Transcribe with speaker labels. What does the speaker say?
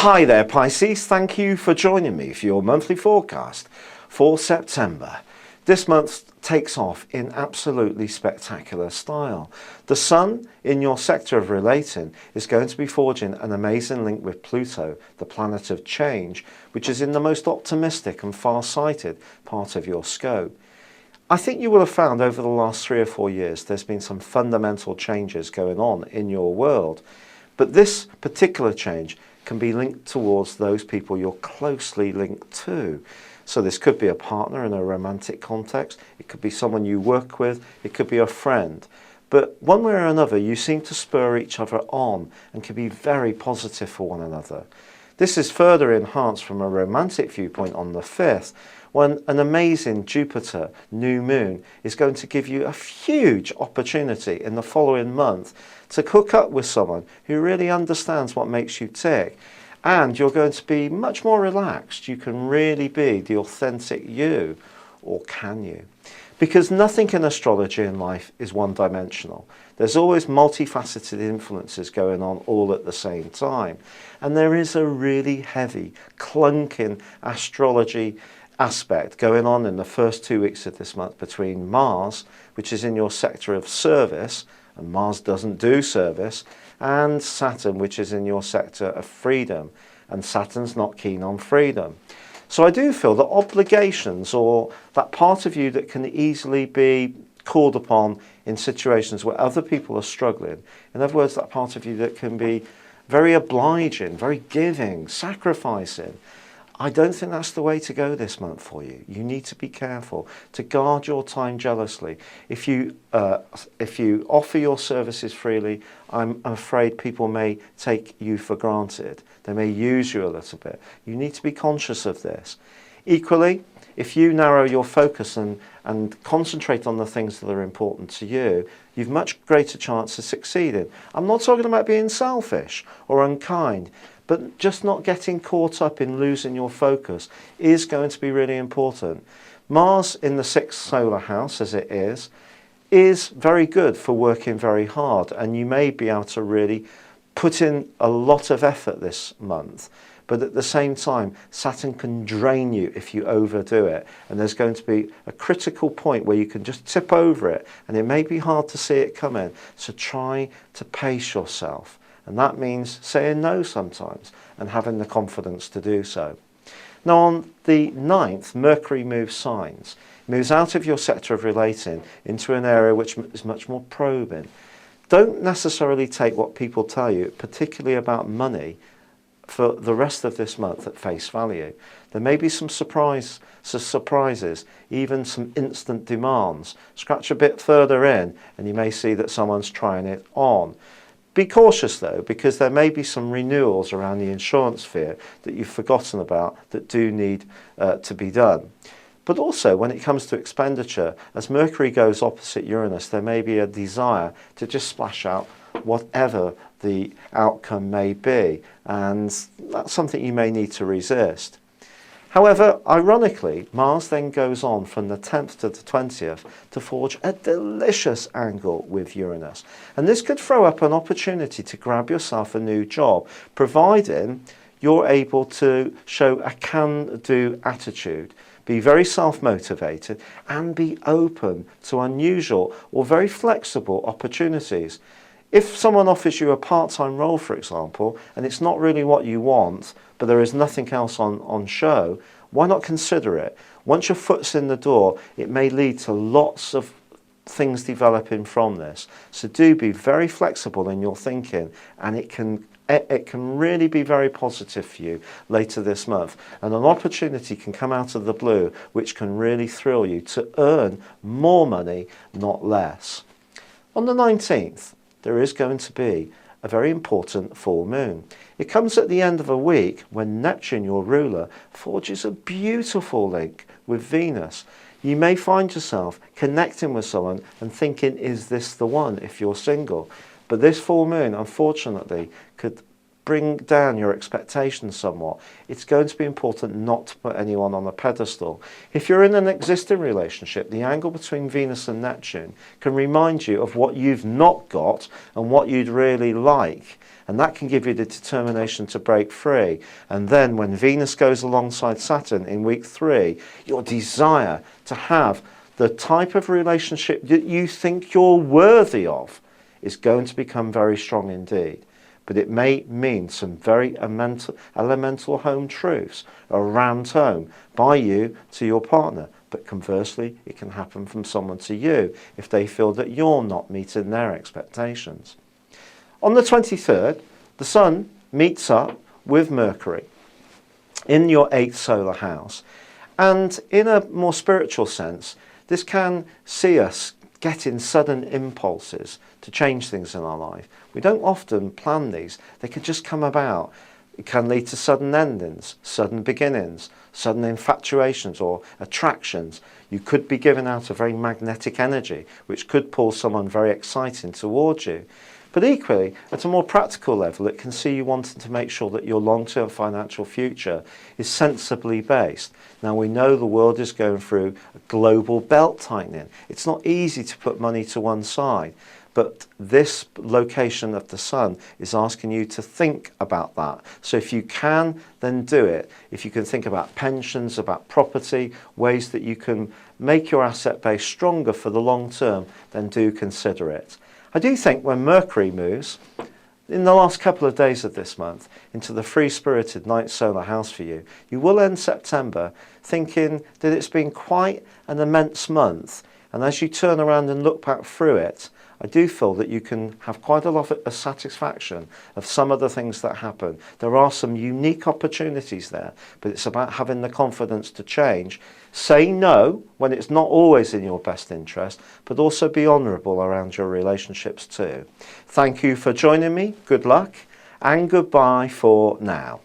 Speaker 1: Hi there Pisces, thank you for joining me for your monthly forecast for September. This month takes off in absolutely spectacular style. The Sun in your sector of relating is going to be forging an amazing link with Pluto, the planet of change, which is in the most optimistic and far-sighted part of your scope. I think you will have found over the last 3 or 4 years there's been some fundamental changes going on in your world, but this particular change can be linked towards those people you're closely linked to. So this could be a partner in a romantic context, it could be someone you work with, it could be a friend. But one way or another, you seem to spur each other on and can be very positive for one another. This is further enhanced from a romantic viewpoint on the 5th, when an amazing Jupiter new moon is going to give you a huge opportunity in the following month to hook up with someone who really understands what makes you tick. And you're going to be much more relaxed. You can really be the authentic you, or can you? Because nothing in astrology and life is one-dimensional. There's always multifaceted influences going on all at the same time. And there is a really heavy, clunking astrology aspect going on in the first 2 weeks of this month between Mars, which is in your sector of service, and Mars doesn't do service, and Saturn, which is in your sector of freedom, and Saturn's not keen on freedom. So I do feel that obligations, or that part of you that can easily be called upon in situations where other people are struggling, in other words, that part of you that can be very obliging, very giving, sacrificing, I don't think that's the way to go this month for you. You need to be careful to guard your time jealously. If you offer your services freely, I'm afraid people may take you for granted. They may use you a little bit. You need to be conscious of this. Equally, if you narrow your focus and concentrate on the things that are important to you, you've much greater chance of succeeding. I'm not talking about being selfish or unkind, but just not getting caught up in losing your focus is going to be really important. Mars in the 6th solar house, as it is very good for working very hard, and you may be able to really put in a lot of effort this month. But at the same time, Saturn can drain you if you overdo it. And there's going to be a critical point where you can just tip over it, and it may be hard to see it coming. So try to pace yourself. And that means saying no sometimes and having the confidence to do so. Now on the 9th, Mercury moves signs. It moves out of your sector of relating into an area which is much more probing. Don't necessarily take what people tell you, particularly about money, for the rest of this month at face value. There may be some surprises, even some instant demands. Scratch a bit further in and you may see that someone's trying it on. Be cautious though, because there may be some renewals around the insurance sphere that you've forgotten about that do need to be done. But also when it comes to expenditure, as Mercury goes opposite Uranus, there may be a desire to just splash out whatever the outcome may be, and that's something you may need to resist. However, ironically, Mars then goes on from the 10th to the 20th to forge a delicious angle with Uranus. And this could throw up an opportunity to grab yourself a new job, providing you're able to show a can-do attitude, be very self-motivated, and be open to unusual or very flexible opportunities. If someone offers you a part-time role, for example, and it's not really what you want, but there is nothing else on show, why not consider it? Once your foot's in the door, it may lead to lots of things developing from this. So do be very flexible in your thinking, and it can really be very positive for you later this month. And an opportunity can come out of the blue which can really thrill you to earn more money, not less. On the 19th, there is going to be a very important full moon. It comes at the end of a week when Neptune, your ruler, forges a beautiful link with Venus. You may find yourself connecting with someone and thinking, is this the one if you're single? But this full moon, unfortunately, could bring down your expectations somewhat. It's going to be important not to put anyone on a pedestal. If you're in an existing relationship, the angle between Venus and Neptune can remind you of what you've not got and what you'd really like. And that can give you the determination to break free. And then when Venus goes alongside Saturn in week 3, your desire to have the type of relationship that you think you're worthy of is going to become very strong indeed. But it may mean some very elemental home truths around home by you to your partner. But conversely, it can happen from someone to you if they feel that you're not meeting their expectations. On the 23rd, the Sun meets up with Mercury in your 8th solar house. And in a more spiritual sense, this can see us getting sudden impulses to change things in our life. We don't often plan these. They can just come about. It can lead to sudden endings, sudden beginnings, sudden infatuations or attractions. You could be giving out a very magnetic energy, which could pull someone very exciting towards you. But equally, at a more practical level, it can see you wanting to make sure that your long-term financial future is sensibly based. Now, we know the world is going through a global belt tightening. It's not easy to put money to one side. But this location of the Sun is asking you to think about that. So if you can, then do it. If you can think about pensions, about property, ways that you can make your asset base stronger for the long term, then do consider it. I do think when Mercury moves, in the last couple of days of this month, into the free-spirited 9th solar house for you, you will end September thinking that it's been quite an immense month. And as you turn around and look back through it, I do feel that you can have quite a lot of satisfaction of some of the things that happen. There are some unique opportunities there, but it's about having the confidence to change. Say no when it's not always in your best interest, but also be honourable around your relationships too. Thank you for joining me. Good luck and goodbye for now.